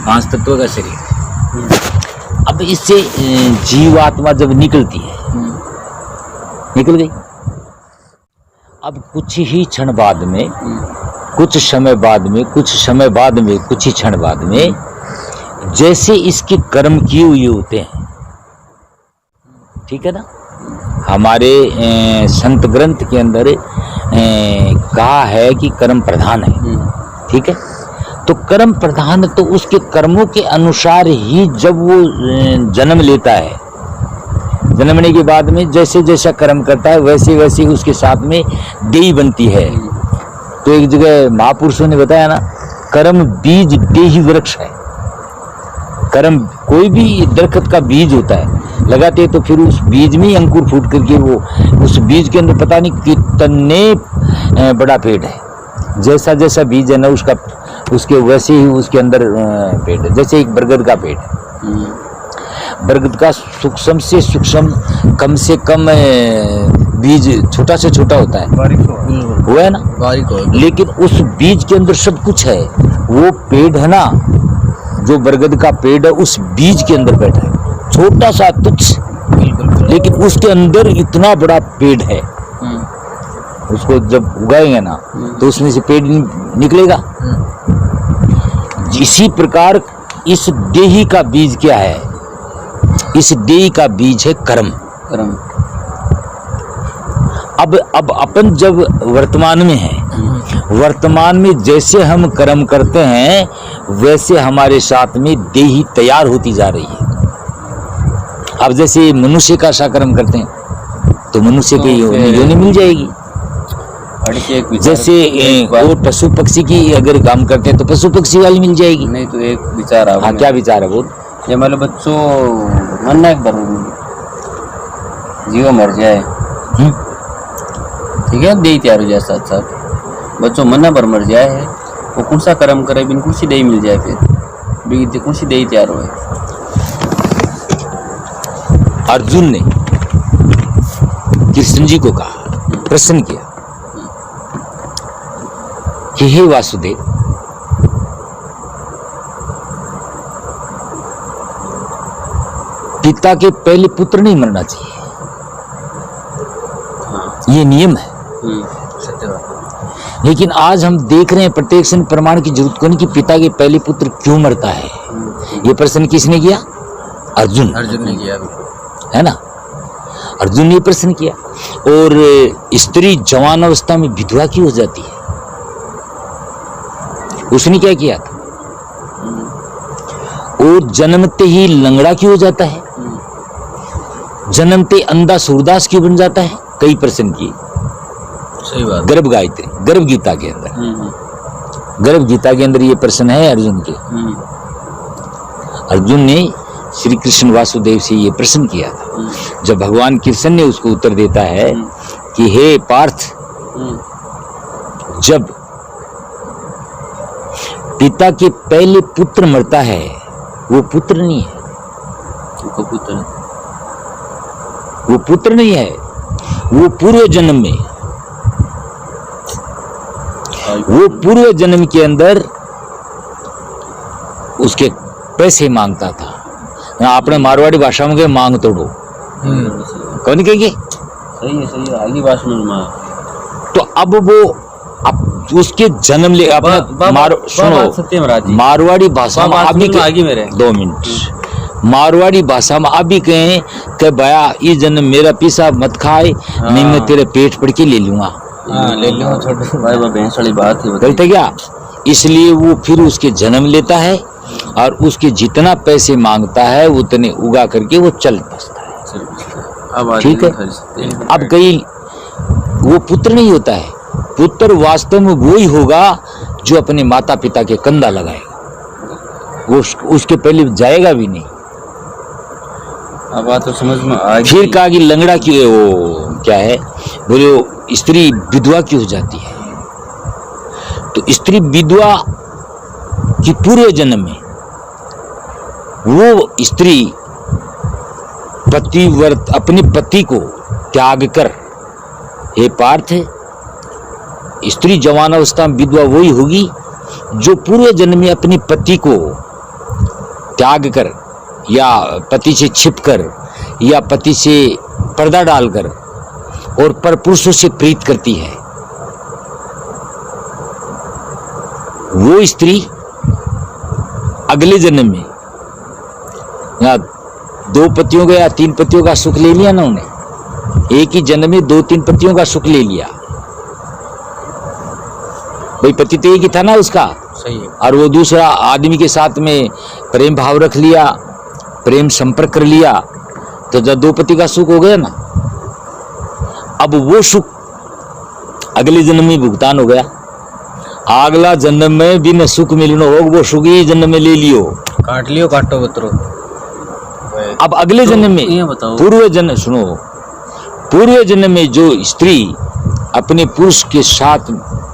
5 तत्व का शरीर है। अब इससे जीवात्मा जब निकलती है, निकल गई। अब कुछ ही क्षण बाद में, कुछ समय बाद में, कुछ समय बाद में, कुछ ही क्षण बाद में, जैसे इसके कर्म किए हुए होते हैं, ठीक है ना। हमारे संत ग्रंथ के अंदर कहा है कि कर्म प्रधान है, ठीक है। तो कर्म प्रधान, तो उसके कर्मों के अनुसार ही जब वो जन्म लेता है, जन्मने के बाद में जैसे जैसा कर्म करता है वैसे वैसे उसके साथ में देही बनती है। तो एक जगह महापुरुषों ने बताया ना, कर्म बीज देही वृक्ष है। कर्म कोई भी दरख्त का बीज होता है, लगाते तो फिर उस बीज में ही अंकुर फूट करके वो उस बीज के अंदर पता नहीं कितने बड़ा पेड़ है। जैसा जैसा बीज है ना उसका, उसके वैसे ही उसके अंदर पेड़ है। जैसे एक बरगद का पेड़ है, बरगद का सूक्ष्म से सूक्ष्म कम से कम बीज छोटा से छोटा होता है, वो है ना, बारीक हो, लेकिन उस बीज के अंदर सब कुछ है। वो पेड़ है ना, जो बरगद का पेड़ है, उस बीज के अंदर बैठा है, छोटा सा तुच्छ, लेकिन उसके अंदर इतना बड़ा पेड़ है। उसको जब उगाएंगे ना तो उसमें से पेड़ निकलेगा। इसी प्रकार इस देही का बीज क्या है? इस देही का बीज है कर्म। अब अपन जब वर्तमान में हैं, वर्तमान में जैसे हम कर्म करते हैं वैसे हमारे साथ में देही तैयार होती जा रही है। अब जैसे मनुष्य का सा कर्म करते हैं तो मनुष्य की योनि मिल जाएगी। जैसे वो पशु पक्षी की अगर काम करते हैं तो पशु पक्षी वाली मिल जाएगी। नहीं तो एक विचार है। हाँ, क्या विचार है? बोल। ये मतलब बच्चों मरना एक बार जीव मर जाए, ठीक है, दे तैयार हो जाए, साथ साथ बच्चों मरना पर मर जाए है, वो कौन सा कर्म करे बिन कुर्सी दे मिल जाए, फिर कुर्सी दे तैयार हो। अर्जुन ने कृष्ण जी को कहा, प्रश्न किया कि हे वासुदेव, पिता के पहले पुत्र नहीं मरना चाहिए, ये नियम है। लेकिन आज हम देख रहे हैं प्रत्यक्ष प्रमाण की जरूरत को नहीं कि पिता के पहले पुत्र क्यों मरता है। ये प्रश्न किसने किया? अर्जुन ने किया, है ना। अर्जुन ने प्रश्न किया। और स्त्री जवान अवस्था में विधवा क्यों हो जाती है? उसने क्या किया था? और जन्मते ही लंगड़ा क्यों हो जाता है? जन्मते अंधा सूरदास क्यों बन जाता है? कई प्रश्न किए। सही बात। गर्भ गायत्री, गर्भ गीता के अंदर, गर्भ गीता के अंदर ये प्रश्न है अर्जुन के। अर्जुन ने श्री कृष्ण वासुदेव से ये प्रश्न किया था। जब भगवान कृष्ण ने उसको उत्तर देता है कि हे पार्थ, जब पिता के पहले पुत्र मरता है, वो पुत्र नहीं है, वो पुत्र नहीं है, वो पूर्व जन्म में, वो पूर्व जन्म के अंदर उसके पैसे मांगता था। आपने मारवाड़ी भाषा में मांग तोड़ो, कौन कहेंगे? सही है, आगे भाषा में। तो अब वो उसके जन्म ले अपने सुनो, मारवाड़ी भाषा में अभी 2 मिनट, मारवाड़ी भाषा में अभी कहें कि भया ये जन्म मेरा पीसा मत खाए, नहीं मैं तेरे पेट पड़ के ले लूंगा। ले लूंगा, छोटे भाई भैंस वाली बात है, गलत है क्या? इसलिए वो फिर उसके जन्म लेता है और उसके जितना पैसे मांगता है उतने उगा करके वो चल बसता है, ठीक है। अब कहीं वो पुत्र नहीं होता है, पुत्र वास्तव में वो ही होगा जो अपने माता पिता के कंधा लगाएगा, वो उसके पहले जाएगा भी नहीं। अब बात तो समझ में आ गई। फिर कहा कि लंगड़ा क्यों, वो क्या है, बोले वो स्त्री विधवा क्यों हो जाती है? तो स्त्री विधवा की पूर्व जन्म में वो स्त्री पतिव्रत अपने पति को त्याग कर, हे पार्थ, स्त्री जवान अवस्था में विधवा वही होगी जो पूर्व जन्म में अपने पति को त्याग कर या पति से छिपकर या पति से पर्दा डालकर और परपुरुषों से प्रीत करती है, वो स्त्री अगले जन्म में या 2 पतियों का या 3 पतियों का सुख ले लिया ना, उन्हें एक ही जन्म में 2-3 पतियों का सुख ले लिया। भाई पति तो एक ही था ना उसका, सही है। और वो दूसरा आदमी के साथ में प्रेम भाव रख लिया, प्रेम संपर्क कर लिया, तो जब 2 पति का सुख हो गया ना, अब वो सुख अगले जन्म में भुगतान हो गया। अगला जन्म में भी न सुख मिलना हो, वो सुख ही जन्म में ले लियो, काट लियो काटो बतरो। अब अगले जन्म में ये बताओ, पूर्व जन्म सुनो, पूर्व जन्म में जो स्त्री अपने पुरुष के साथ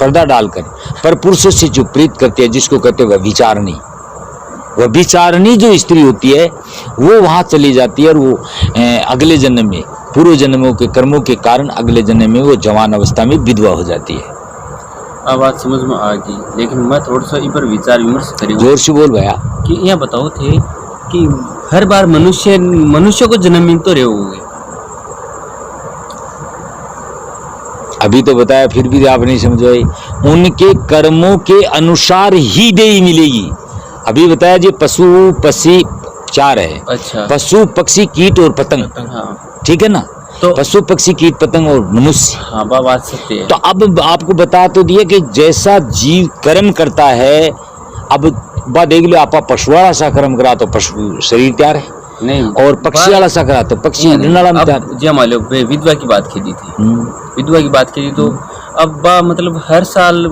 पर्दा डालकर पर पुरुषों से जो प्रीत करती है, जिसको कहते हैं व्यभिचारिणी, व्यभिचारिणी जो स्त्री होती है वो वहां चली जाती है, और वो अगले जन्म में पूर्व जन्मों के कर्मों के कारण अगले जन्म में वो जवान अवस्था में विधवा हो जाती है। अब बात समझ में आ गई, लेकिन मैं थोड़ा सा इस पर विचार विमर्श करी जोर से बोल भैया। कि यह बताओ थे कि हर बार मनुष्य को जन्म मिलते रहे होगे। अभी तो बताया, फिर भी आप नहीं समझे। उनके कर्मों के अनुसार ही देही मिलेगी। अभी बताया जी पशु पक्षी 4 है। अच्छा, पशु पक्षी कीट और पतंग, हाँ ठीक है ना। तो पशु पक्षी कीट पतंग और मनुष्य। हाँ बात सत्य है। तो अब आपको बता तो दिया कि जैसा जीव कर्म करता है, अब बात देख लो, आप पशु वाला सा कर्म करा तो पशु शरीर तैयार है, नहीं, और पक्षी वाला सा करा तो पक्षी वाला में तैयार। जी मान लो विधवा की बात की थी, विधवा की बात की थी, तो अब मतलब हर साल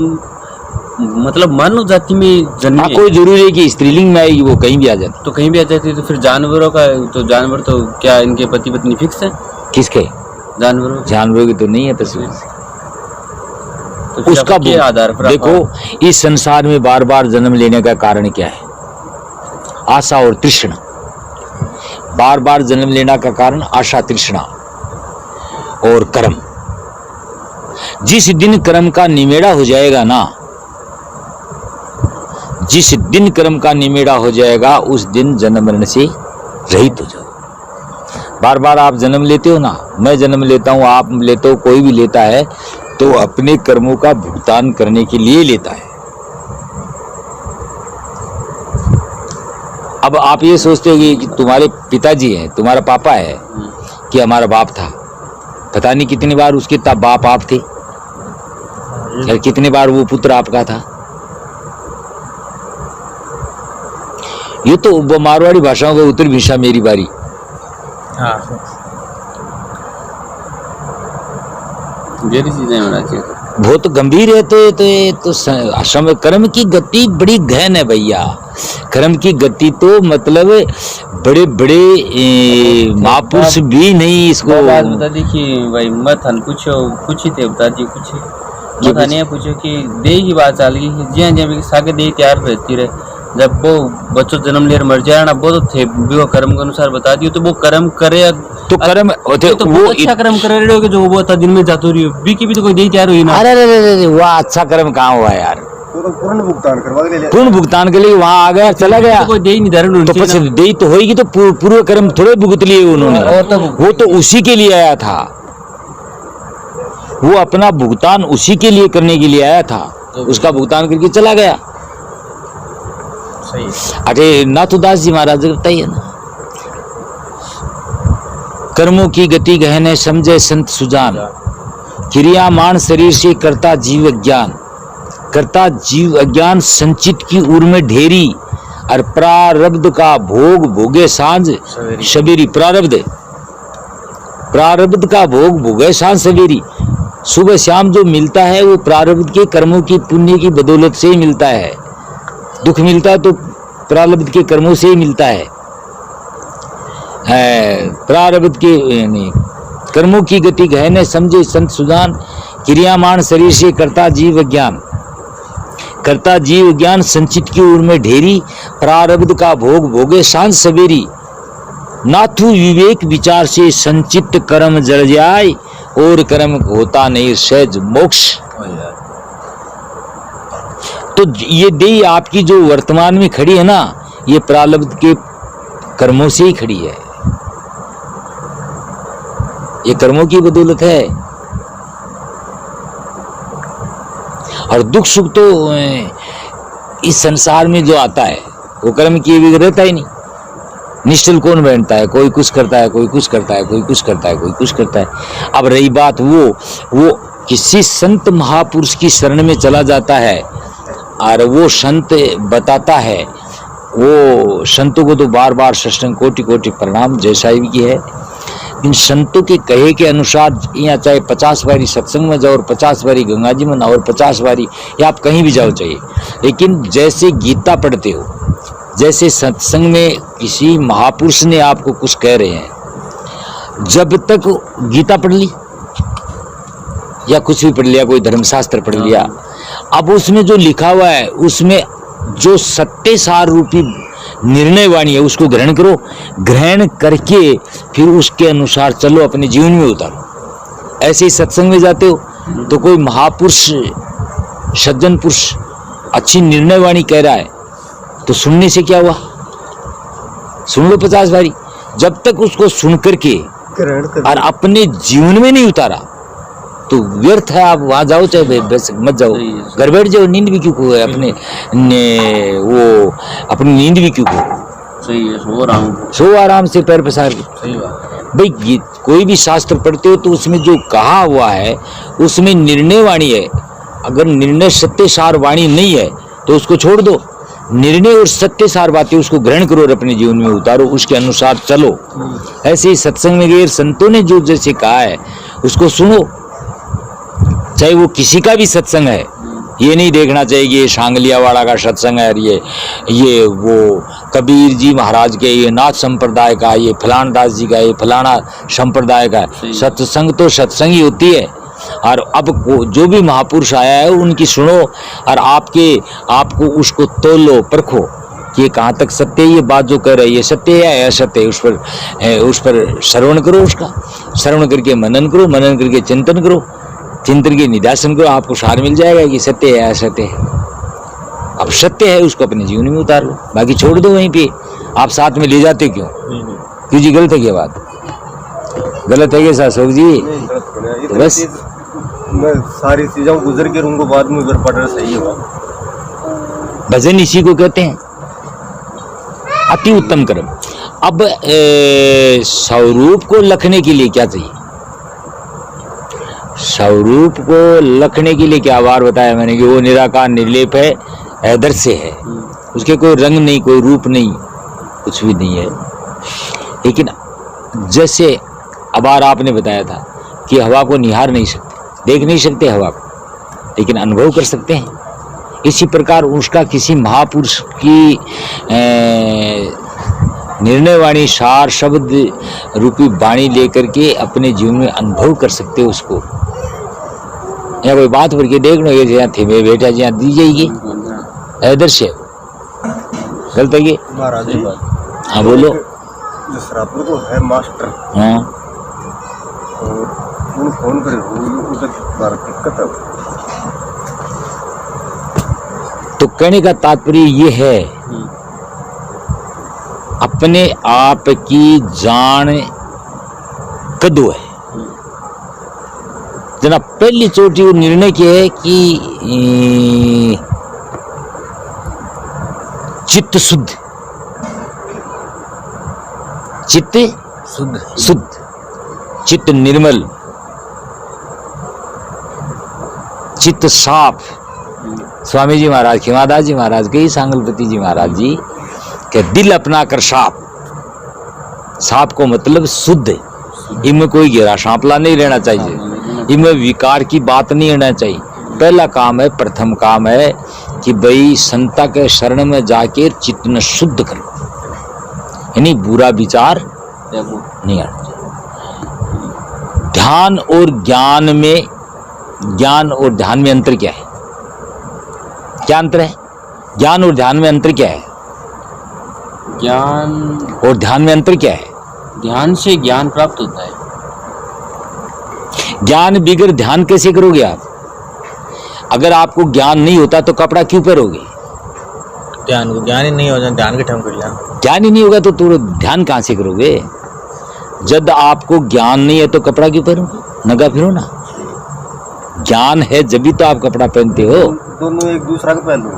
मतलब मानव जाति में जन्म कोई जरूरी है कि स्त्रीलिंग में आएगी, वो कहीं भी आ जाती, तो कहीं भी आ जाती है। तो फिर जानवरों का, तो जानवर तो क्या इनके पति पत्नी फिक्स है? किसके? जानवरों जानवरों की तो नहीं है तस्वीर। तो उसका के आधार पर देखो, इस संसार में बार बार जन्म लेने का कारण क्या है? आशा और तृष्णा। बार बार जन्म लेने का कारण आशा, तृष्णा और कर्म। जिस दिन कर्म का निमेड़ा हो जाएगा ना, जिस दिन कर्म का निमेड़ा हो जाएगा, उस दिन जन्म मरण से रहित हो जाओ। बार बार आप जन्म लेते हो ना, मैं जन्म लेता हूं, आप लेते हो, कोई भी लेता है, तो अपने कर्मों का भुगतान करने के लिए लेता है। अब आप ये सोचते हो कि तुम्हारे पिताजी हैं, तुम्हारा पापा है, कि हमारा बाप था, पता नहीं कितनी बार उसके तब बाप आप थे, और कितनी बार वो पुत्र आपका था। ये तो मारवाड़ी भाषाओं का उत्तर भाषा मेरी बारी। हाँ, गहरी चीजें होना चाहिए, बहुत गंभीर है। तो समय कर्म की गति बड़ी गहन है भैया। कर्म की गति तो मतलब बड़े बड़े महापुरुष भी नहीं इसको बात बता दी कि भाई मत हन पूछी थे, बता दी कुछ मत नहीं पूछो कि दे की बात चल गई। जी हाँ, जब सागे दे तैयार रहती रहे, जब वो बच्चों जन्म ले मर जाए ना, वो तो थे वो कर्म के अनुसार बता दियो, तो वो कर्म करे तो कर्म तो वो अच्छा कर्म कर रहे हो कि जो वो था दिन में जातो रही बी की भी तो कोई दे तैयार हुई ना। अरे वो अच्छा कर्म कहाँ हुआ यार? तो पूर्ण भुगतान करवा के ले, पूर्ण भुगतान के लिए वहाँ आ गया, चला गया, तो कोई दे ही निर्धारण तो पसंद दे तो होगी, तो पूर्व कर्म थोड़े भुगत लिए उन्होंने, वो तो उसी के लिए आया था, वो अपना भुगतान उसी के लिए करने के लिए आया था, उसका भुगतान करके चला गया। सही। अरे नाथुदास जी महाराज बताइए ना, कर्मों की गति गहने समझे संत सुजान, क्रियामान शरीर से करता जीव अज्ञान, करता जीव अज्ञान संचित की उर में ढेरी, और प्रारब्ध का भोग भोगे सांझ सवेरी। प्रारब्ध का भोग भोगे सांझ सवेरी। सुबह शाम जो मिलता है वो प्रारब्ध के कर्मों की पुण्य की बदौलत से ही मिलता है। दुख मिलता है तो प्रारब्ध के कर्मों से ही मिलता है। प्रारब्ध के कर्मों की गति गहने समझे संत सुजान, क्रियामान शरीर से करता जीव ज्ञान, करता जीव ज्ञान संचित की उर में ढेरी, प्रारब्ध का भोग भोगे सांझ सवेरी। नाथु विवेक विचार से संचित कर्म जल जाए, और कर्म होता नहीं सहज मोक्ष। तो ये देह आपकी जो वर्तमान में खड़ी है ना, ये प्रारब्ध के कर्मों से ही खड़ी है, ये कर्मों की बदौलत है। और दुख सुख तो इस संसार में जो आता है वो कर्म किए बिना रहता ही नहीं। निश्चल कौन बैठता है? कोई कुछ करता है, कोई कुछ करता है, कोई कुछ करता है, कोई कुछ करता है। अब रही बात वो किसी संत महापुरुष की शरण में चला जाता है और वो संत बताता है, वो संतों को तो बार बार सत्संग कोटि कोटि प्रणाम जैसा ही की है। इन संतों के कहे के अनुसार यहाँ चाहे 50 बारी सत्संग में जाओ और 50 बारी गंगा जी में नहाओ और 50 बारी या आप कहीं भी जाओ चाहिए, लेकिन जैसे गीता पढ़ते हो, जैसे सत्संग में किसी महापुरुष ने आपको कुछ कह रहे हैं, जब तक गीता पढ़ ली या कुछ भी पढ़ लिया, कोई धर्मशास्त्र पढ़ लिया, अब उसमें जो लिखा हुआ है उसमें जो सत्य सार रूपी निर्णय वाणी है उसको ग्रहण करो, ग्रहण करके फिर उसके अनुसार चलो, अपने जीवन में उतारो। ऐसे ही सत्संग में जाते हो तो कोई महापुरुष सज्जन पुरुष अच्छी निर्णय वाणी कह रहा है तो सुनने से क्या हुआ? सुन लो 50 बारी, जब तक उसको सुन करके और अपने जीवन में नहीं उतारा तो व्यर्थ है। आप वहां जाओ चाहे मत जाओ, घर बैठ जाओ, नींद भी क्यों को है अपनी नींद भी क्यों को? सही है, सो आराम से पैर पसार के। सही बात भाई कोई भी शास्त्र पढ़ते हो तो उसमें जो कहा हुआ है उसमें निर्णय वाणी है। अगर निर्णय सत्य सार वाणी नहीं है तो उसको छोड़ दो, निर्णय और सत्य सार बातें उसको ग्रहण करो और अपने जीवन में उतारो, उसके अनुसार चलो। ऐसे ही सत्संग में गए संतों ने जो जैसे कहा है उसको सुनो, चाहे वो किसी का भी सत्संग है। ये नहीं देखना चाहिए कि ये सांगलिया वाला का सत्संग है, ये वो कबीर जी महाराज के, ये नाथ संप्रदाय का, ये फलाना दास जी का, ये फलाना संप्रदाय का। सत्संग तो सत्संग ही होती है। और अब जो भी महापुरुष आया है उनकी सुनो और आपको उसको तोलो, परखो कि ये कहाँ तक सत्य है, ये बात जो कह रहे हैं ये सत्य है या असत्य है। उस पर श्रवण करो, उसका श्रवण करके मनन करो, मनन करके चिंतन करो, चिंतन के निदासन करो, आपको सार मिल जाएगा कि सत्य है असत्य है। अब सत्य है उसको अपने जीवन में उतार लो, बाकी छोड़ दो वहीं पे। आप साथ में ले जाते क्यों जी? गलत है क्या बात? गलत है क्या अशोक जी? तो बस मैं सारी चीजों गुजर के रहूंगा, बाद में उधर पढ़ना सही होगा। भजन इसी को कहते हैं, अति उत्तम कर्म। अब स्वरूप को लखने के लिए क्या चाहिए? स्वरूप को लखने के लिए क्या बार बताया मैंने कि वो निराकार निर्लेप है, अदृश्य है, उसके कोई रंग नहीं, कोई रूप नहीं, कुछ भी नहीं है। लेकिन जैसे अबार आपने बताया था कि हवा को निहार नहीं सकते, देख नहीं सकते हवा को, लेकिन अनुभव कर सकते हैं। इसी प्रकार उसका किसी महापुरुष की निर्णय वाणी सार शब्द रूपी वाणी लेकर के अपने जीवन में अनुभव कर सकते हो उसको। या कोई बात भर के देख लो, ये जहाँ थे में बेटा जहाँ दी जाएगी आदर्श है, गलत है ये? महाराज हाँ बोलो। जो शराबपुर तो है मास्टर, हाँ और फोन करे उधर दिक्कत है। तो कहने का तात्पर्य ये है, अपने आप की जान कदू है। जना पहली चोटी वो निर्णय किया है कि चित्त शुद्ध, चित्त शुद्ध, चित्त निर्मल, चित्त साफ। स्वामी जी महाराज, खिमादास जी महाराज के, सांगलपति जी महाराज जी के दिल अपना कर साफ। साफ को मतलब शुद्ध, इनमें कोई गहरा सांपला नहीं रहना चाहिए, इनमें विकार की बात नहीं रहना चाहिए। पहला काम है, प्रथम काम है कि भाई संता के शरण में जाके चित्त न शुद्ध करो, यानी बुरा विचार नहीं आना चाहिए। ध्यान और ज्ञान में, ज्ञान और ध्यान में अंतर क्या है? क्या अंतर है? ज्ञान और ध्यान में अंतर क्या है? ज्ञान और ध्यान में अंतर क्या है? ध्यान से ज्ञान प्राप्त होता है। ज्ञान बिगर ध्यान कैसे करोगे आप? अगर आपको ज्ञान नहीं होता तो कपड़ा क्यों पहनोगे? ध्यान को ज्ञान ही नहीं हो जाए, ध्यान के ठम कर लिया। ज्ञान ही नहीं होगा तो तू ध्यान कहाँ से करोगे? जब आपको ज्ञान नहीं है तो कपड़ा क्यों पहनोगे? नंगा फिरो ना। ज्ञान है जब भी तो आप कपड़ा पहनते हो। दोनों एक दूसरा का पहलू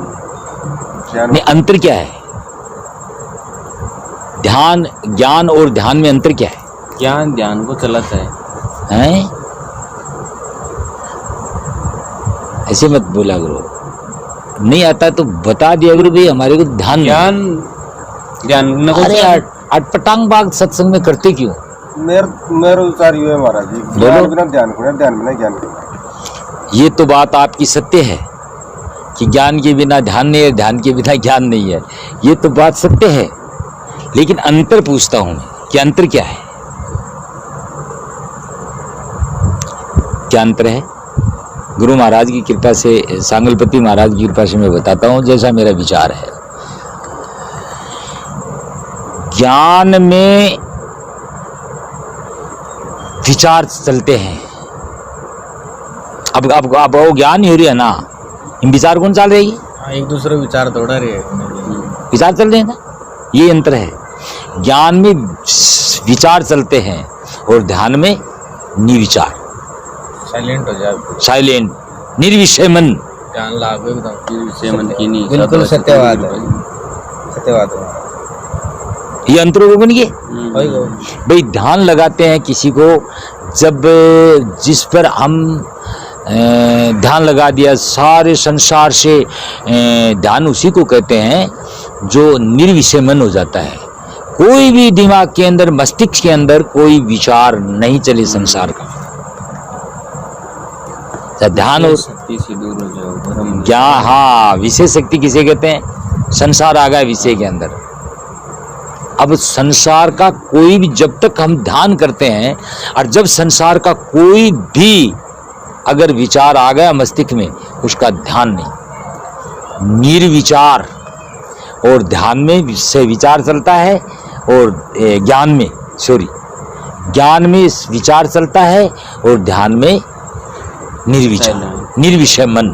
ध्यान नहीं, अंतर क्या है? ध्यान, ज्ञान और ध्यान में अंतर क्या है? ज्ञान ध्यान को चलाता है। हैं? ऐसे मत बोला करो, नहीं आता तो बता दिया करो भाई हमारे को ध्यान ज्ञान ध्यान न को अरे अटपटांग बाग सत्संग में करते क्यों? मेरा विचार ये है महाराज जी, ज्ञान बिना ध्यान को नहीं, ध्यान बिना ज्ञान को। ये तो बात आपकी सत्य है कि ज्ञान के बिना ध्यान नहीं है, ध्यान के बिना ज्ञान नहीं है, ये तो बात सत्य है। लेकिन अंतर पूछता हूं कि अंतर क्या है? क्या अंतर है? गुरु महाराज की कृपा से, सांगलपति महाराज की कृपा से मैं बताता हूं जैसा मेरा विचार है। ज्ञान में विचार चलते हैं। अब वो ज्ञान ही हो रही है ना, इन विचार कौन चल रही है? हाँ, एक दूसरे विचार थोड़ा रहे, विचार चल रहे हैं ना, ये अंतर है। ज्ञान में विचार चलते हैं और ध्यान में निर्विचार, साइलेंट हो जाए, साइलेंट, निर्विषय मन। ध्यान लागू एकदम से मन की नहीं। बिल्कुल सत्यवाद है, सत्यवाद है। ये अंतर हो बन गए वही को भाई। ध्यान लगाते हैं किसी को, जब जिस पर हम ध्यान लगा दिया, सारे संसार से ध्यान उसी को कहते हैं जो निर्विषय मन हो जाता है। कोई भी दिमाग के अंदर, मस्तिष्क के अंदर कोई विचार नहीं चले संसार का। ध्यान और शक्ति से दूर हो जाओ, भ्रम ज्ञान, हाँ, विषय शक्ति किसे कहते हैं? संसार आ गया विषय के अंदर। अब संसार का कोई भी, जब तक हम ध्यान करते हैं और जब संसार का कोई भी अगर विचार आ गया मस्तिष्क में, उसका ध्यान नहीं। निर्विचार और ध्यान में से विचार चलता है और ज्ञान में, ज्ञान में विचार चलता है और ध्यान में निर्विचार, निर्विषय मन,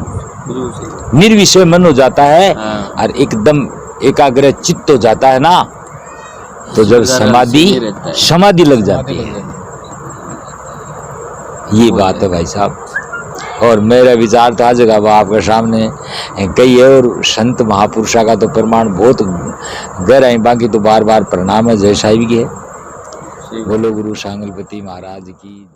निर्विषय मन हो जाता है। और एकदम एकाग्र चित्त हो जाता है ना, तो जब समाधि लग जाती है। ये बात है भाई साहब। और मेरा विचार तो आज जगह आपके सामने कई है, और संत महापुरुषा का तो प्रमाण बहुत गहरा है, बाकी तो बार बार प्रणाम है। जय साहिब की है। बोलो गुरु सांगलपति महाराज की।